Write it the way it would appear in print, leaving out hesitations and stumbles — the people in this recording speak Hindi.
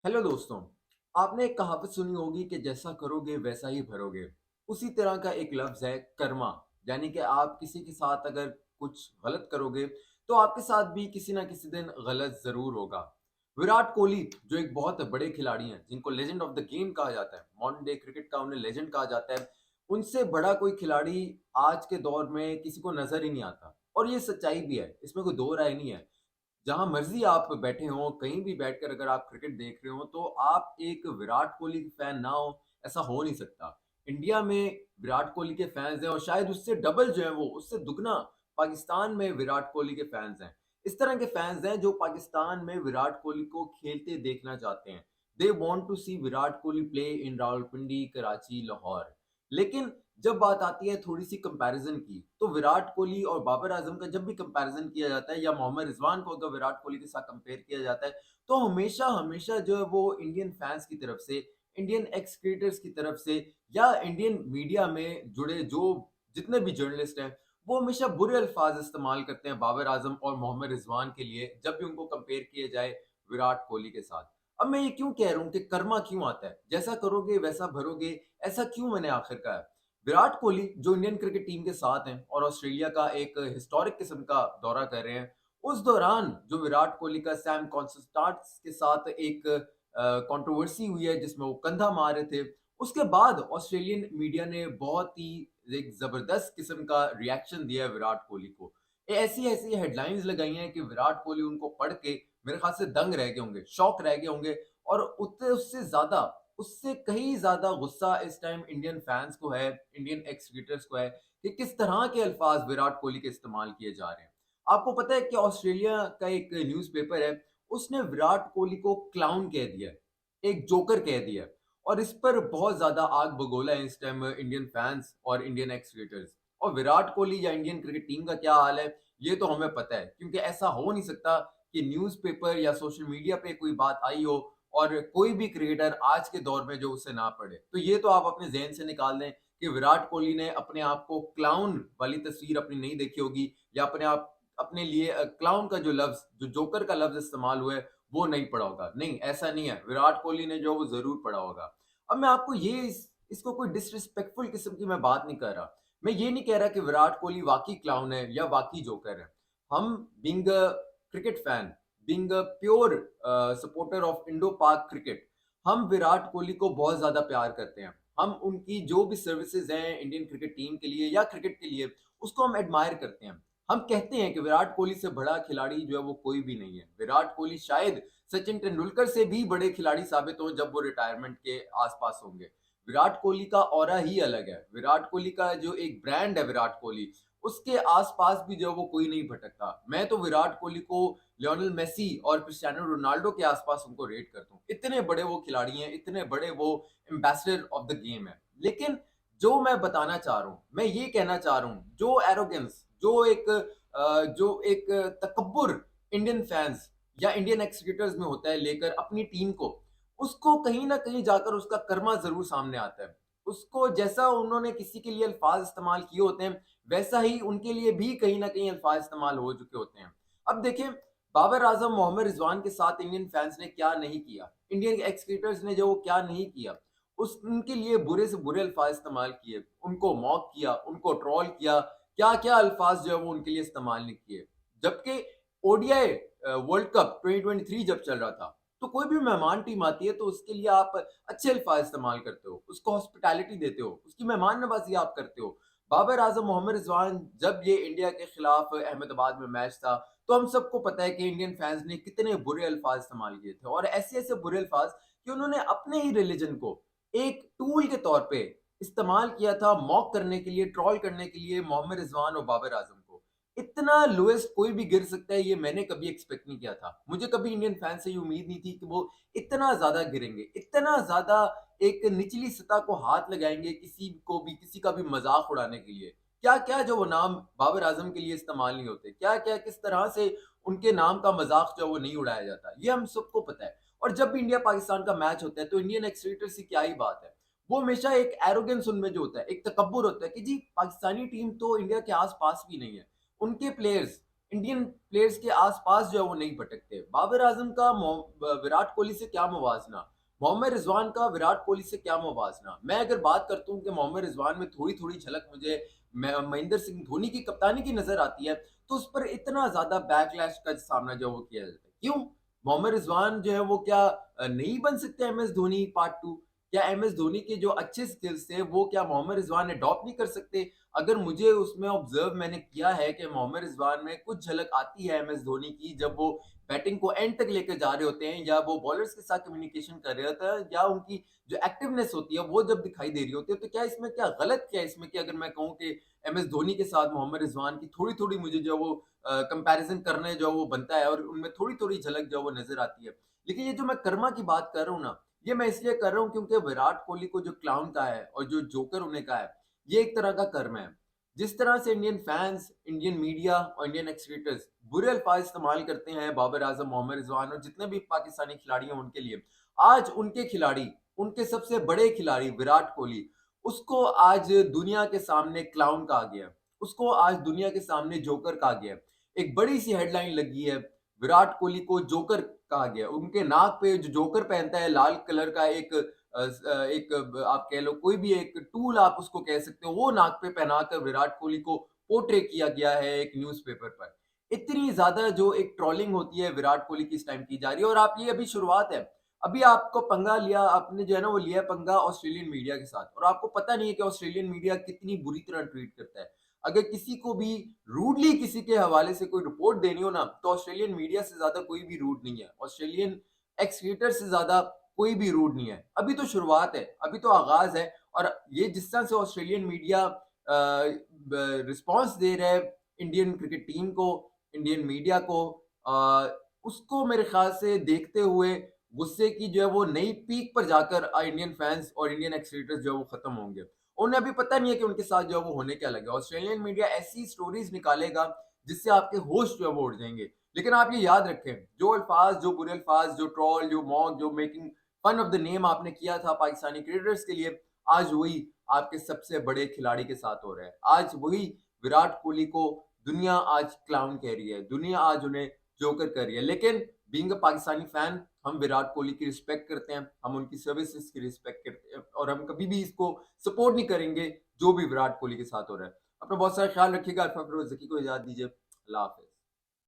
हेलो दोस्तों। आपने एक कहावत सुनी होगी कि जैसा करोगे वैसा ही भरोगे। उसी तरह का एक लफ्ज है कर्मा। यानी कि आप किसी के साथ अगर कुछ गलत करोगे तो आपके साथ भी किसी ना किसी दिन गलत जरूर होगा। विराट कोहली जो एक बहुत बड़े खिलाड़ी हैं जिनको लेजेंड ऑफ द गेम कहा जाता है, मॉडर्न डे क्रिकेट का उन्हें लेजेंड कहा जाता है, उनसे बड़ा कोई खिलाड़ी आज के दौर में किसी को नजर ही नहीं आता। और ये सच्चाई भी है, इसमें कोई दो राय नहीं है। जहां मर्जी आप बैठे हो, कहीं भी बैठकर अगर आप क्रिकेट देख रहे हो तो आप एक विराट कोहली के फैन ना हो, ऐसा हो नहीं सकता। इंडिया में विराट कोहली के फैंस हैं और शायद उससे डबल जो है वो उससे दुगना पाकिस्तान में विराट कोहली के फैंस हैं। इस तरह के फैंस हैं जो पाकिस्तान में विराट कोहली को खेलते देखना चाहते हैं। They want to see Virat Kohli play in Rawalpindi, Karachi, Lahore. लेकिन जब बात आती है थोड़ी सी कंपैरिजन की, तो विराट कोहली और बाबर आजम का जब भी कंपैरिजन किया जाता है या मोहम्मद रिजवान को अगर विराट कोहली के साथ कंपेयर किया जाता है, तो हमेशा हमेशा जो है वो इंडियन फैंस की तरफ से, इंडियन एक्स क्रिएटर्स की तरफ से या इंडियन मीडिया में जुड़े जो जितने भी जर्नलिस्ट हैं, वो हमेशा बुरे अल्फाज इस्तेमाल करते हैं बाबर आजम और मोहम्मद रिजवान के लिए जब भी उनको कंपेयर किया जाए विराट कोहली के साथ। अब मैं ये क्यों कह रहा हूँ कि कर्मा क्यों आता है, जैसा करोगे वैसा भरोगे, ऐसा क्यों मैंने आखिर कहा है। विराट कोहली जो इंडियन क्रिकेट टीम के साथ हैं और ऑस्ट्रेलिया का एक हिस्टोरिक किस्म का दौरा कर रहे हैं, उस दौरान जो विराट कोहली का सैम कॉन्सटार्ट्स के साथ एक कंट्रोवर्सी हुई है जिसमें वो कंधा मार रहे थे, उसके बाद ऑस्ट्रेलियन मीडिया ने बहुत ही एक जबरदस्त किस्म का रिएक्शन दिया है विराट कोहली को। ऐसी ऐसी हेडलाइंस लगाई हैं कि विराट कोहली उनको पढ़ के मेरे ख्याल से दंग रह गए होंगे, शॉक रह गए होंगे। और उतने उससे ज्यादा, उससे कहीं ज्यादा गुस्सा इस टाइम इंडियन फैंस को है, इंडियन एक्स क्रिकेटर्स को है कि किस तरह के अल्फाज विराट कोहली के इस्तेमाल किए जा रहे हैं। आपको पता है कि ऑस्ट्रेलिया का एक न्यूज़पेपर है, उसने विराट कोहली को क्लाउन कह दिया है, एक जोकर कह दिया है। और इस पर बहुत ज्यादा आग बगोला है इस टाइम इंडियन फैंस और इंडियन एक्स क्रिकेटर्स। और विराट कोहली या इंडियन क्रिकेट टीम का क्या हाल है ये तो हमें पता है, क्योंकि ऐसा हो नहीं सकता कि न्यूज़पेपर या सोशल मीडिया पे कोई बात आई हो और कोई भी क्रिकेटर आज के दौर में जो उसे ना पढ़े। तो ये तो आप अपने जहन से निकाल दें कि विराट कोहली ने अपने आप को क्लाउन वाली तस्वीर अपनी नहीं देखी होगी, या अपने आप अपने लिए क्लाउन का जो लफ्ज, जो जोकर का लफ्ज इस्तेमाल हुआ है, वो नहीं पढ़ा होगा। नहीं, ऐसा नहीं है, विराट कोहली ने जो वो जरूर पढ़ा होगा। अब मैं आपको ये इसको कोई डिसरिस्पेक्टफुल किस्म की मैं बात नहीं कर रहा। मैं ये नहीं कह रहा कि विराट कोहली वाकई क्लाउन है या वाकई जोकर है। हम being a cricket fan, being a pure supporter of Indo पाक क्रिकेट, हम विराट कोहली को बहुत ज्यादा प्यार करते हैं। हम उनकी जो भी सर्विसेज हैं इंडियन क्रिकेट टीम के लिए या क्रिकेट के लिए, उसको हम एडमायर करते हैं। हम कहते हैं कि विराट कोहली से बड़ा खिलाड़ी जो है वो कोई भी नहीं है। विराट कोहली शायद सचिन तेंदुलकर से भी बड़े खिलाड़ी साबित हो जब वो रिटायरमेंट के आसपास होंगे। विराट कोहली का ऑरा ही अलग है। विराट कोहली का जो एक ब्रांड है विराट कोहली, उसके आसपास भी जो है वो कोई नहीं भटकता। मैं तो विराट कोहली को लियोनेल मेसी और क्रिस्टियानो रोनाल्डो के आसपास उनको रेट करता हूँ। इतने बड़े वो खिलाड़ी हैं, इतने बड़े वो एम्बेसडर ऑफ द गेम है। लेकिन जो मैं बताना चाह रहा हूँ, मैं ये कहना चाह रहा हूँ, जो एरोगेंस, जो एक तकब्बुर इंडियन फैंस या इंडियन एक्सक्रिकेटर्स में होता है लेकर अपनी टीम को, उसको कहीं ना कहीं जाकर उसका कर्मा जरूर सामने आता है। उसको जैसा उन्होंने किसी के लिए अल्फाज इस्तेमाल किए होते हैं, वैसा ही उनके लिए भी कहीं ना कहीं अल्फाज इस्तेमाल हो चुके होते हैं। अब देखिए, बाबर आजम, मोहम्मद रिजवान के साथ इंडियन फैंस ने क्या नहीं किया, इंडियन एक्स क्रिकेटर्स ने जो वो क्या नहीं किया। उस उनके लिए बुरे से बुरे अल्फाज इस्तेमाल किए, उनको मॉक किया, उनको ट्रोल किया, क्या क्या अल्फाज जो है वो उनके लिए इस्तेमाल नहीं किए। जबकि ओडीआई वर्ल्ड कप 2023 जब चल रहा था, तो कोई भी मेहमान टीम आती है तो उसके लिए आप अच्छे अल्फाज इस्तेमाल करते हो, उसको हॉस्पिटैलिटी देते हो, उसकी मेहमान नवाजी आप करते हो। बाबर आजम, मोहम्मद रिजवान, जब ये इंडिया के खिलाफ अहमदाबाद में मैच था, तो हम सबको पता है कि इंडियन फैंस ने कितने बुरे अल्फाज इस्तेमाल किए थे, और ऐसे ऐसे बुरे अल्फाज कि उन्होंने अपने ही रिलीजन को एक टूल के तौर पे इस्तेमाल किया था, मॉक करने के लिए, ट्रॉल करने के लिए मोहम्मद रिजवान और बाबर आजम को। इतना लोएस्ट कोई भी गिर सकता है, ये मैंने कभी एक्सपेक्ट नहीं किया था। मुझे कभी इंडियन फैन से ये उम्मीद नहीं थी कि वो इतना ज्यादा गिरेंगे, इतना ज्यादा एक निचली सतह को हाथ लगाएंगे किसी को भी, किसी का भी मजाक उड़ाने के लिए। क्या क्या जो वो नाम बाबर आजम के लिए इस्तेमाल नहीं होते, क्या क्या किस तरह से उनके नाम का मजाक जो है वो नहीं उड़ाया जाता, ये हम सबको पता है। और जब भी इंडिया पाकिस्तान का मैच होता है तो इंडियन एक्सपेक्टेटर की क्या ही बात है, वो हमेशा एक एरोगेंस उनमें जो होता है, एक तकब्बुर होता है कि जी पाकिस्तानी टीम तो इंडिया के आसपास भी नहीं है। उनके प्लेयर्स इंडियन प्लेयर्स के आसपास जो है वो नहीं भटकते। बाबर आजम का विराट कोहली से क्या मुवाजना, मोहम्मद रिजवान का विराट कोहली से क्या मुवाजना। मैं अगर बात करता हूँ कि मोहम्मद रिजवान में थोड़ी थोड़ी झलक मुझे महेंद्र सिंह धोनी की कप्तानी की नजर आती है, तो उस पर इतना ज्यादा बैकलैश का सामना जो है वो किया जाता है। क्यों? मोहम्मद रिजवान जो है वो क्या नहीं बन सकते एम एस धोनी पार्ट 2? क्या एम एस धोनी के जो अच्छे स्किल्स थे वो क्या मोहम्मद रिजवान अडॉप्ट नहीं कर सकते? अगर मुझे उसमें ऑब्जर्व मैंने किया है कि मोहम्मद रिजवान में कुछ झलक आती है एम एस धोनी की, जब वो बैटिंग को एंड तक लेकर जा रहे होते हैं, या वो बॉलर्स के साथ कम्युनिकेशन कर रहे होते हैं, या उनकी जो एक्टिवनेस होती है वो जब दिखाई दे रही होती है, तो क्या इसमें क्या गलत क्या है इसमें कि अगर मैं कहूँ कि एम एस धोनी के साथ मोहम्मद रिजवान की थोड़ी थोड़ी मुझे जो वो कंपैरिजन करने जो वो बनता है, और उनमें थोड़ी थोड़ी झलक जो वो नजर आती है। लेकिन ये जो मैं कर्मा की बात कर रहा हूँ ना, ये मैं इसलिए कर रहा हूँ क्योंकि विराट कोहली को जो क्लाउन का है और जो जोकर होने का है, ये एक तरह का कर्म है। जिस तरह से इंडियन फैंस, इंडियन मीडिया और इंडियन एक्सक्रीटर्स बुरे अल्फाज इस्तेमाल करते हैं बाबर आजम, मोहम्मद रिजवान और जितने भी पाकिस्तानी खिलाड़ी हैं उनके लिए, आज उनके खिलाड़ी, उनके सबसे बड़े खिलाड़ी विराट कोहली, उसको आज दुनिया के सामने क्लाउन कहा गया, उसको आज दुनिया के सामने जोकर कहा गया। एक बड़ी सी हेडलाइन लगी है, विराट कोहली को जोकर कहा गया। उनके नाक पे जो जोकर पहनता है लाल कलर का एक आप कह लो कोई भी एक टूल आप उसको कह सकते हो, वो नाक पे पहनाकर विराट कोहली को पोर्ट्रे किया गया है एक न्यूज़पेपर पर। इतनी ज्यादा जो एक ट्रोलिंग होती है विराट कोहली की इस टाइम की जा रही है, और आप ये अभी शुरुआत है। अभी आपको पंगा लिया, आपने जो है ना वो लिया पंगा ऑस्ट्रेलियन मीडिया के साथ, और आपको पता नहीं है कि ऑस्ट्रेलियन मीडिया कितनी बुरी तरह ट्रीट करता है। अगर किसी को भी रूडली किसी के हवाले से कोई रिपोर्ट देनी हो ना, तो ऑस्ट्रेलियन मीडिया से ज्यादा कोई भी रूड नहीं है, ऑस्ट्रेलियन एक्स से ज्यादा कोई भी रूड नहीं है। अभी तो शुरुआत है, अभी तो आगाज है। और ये जिस तरह से ऑस्ट्रेलियन मीडिया रिस्पॉन्स दे रहा है इंडियन क्रिकेट टीम को, इंडियन मीडिया को, उसको मेरे ख्याल से देखते हुए गुस्से की जो है वो नई पीक पर जाकर इंडियन फैंस और इंडियन एक्सक्रीटर्स जो है वो खत्म होंगे। उन्हें अभी पता नहीं है कि उनके साथ जो है वो होने क्या लगा। ऑस्ट्रेलियन मीडिया ऐसी स्टोरीज निकालेगा जिससे आपके होश जो है वो उड़ जाएंगे। लेकिन आप ये याद रखें, जो अल्फाज, जो बुरे अल्फाज, जो ट्रोल, जो मॉक, जो making fun of the name आपने किया था पाकिस्तानी क्रिकेटर्स के लिए, आज वही आपके सबसे बड़े खिलाड़ी के साथ हो रहा है। आज वही विराट कोहली को दुनिया आज क्लाउन कह रही है, दुनिया आज उन्हें जोकर कर रही है। लेकिन बीइंग अ पाकिस्तानी फैन, हम विराट कोहली की रिस्पेक्ट करते हैं, हम उनकी सर्विसेज की रिस्पेक्ट करते हैं, और हम कभी भी इसको सपोर्ट नहीं करेंगे जो भी विराट कोहली के साथ हो रहा है। अपना बहुत सारा ख्याल रखिएगा। अल्फा फिरोज जकी को इजाजत दीजिए। अल्लाह हाफिज।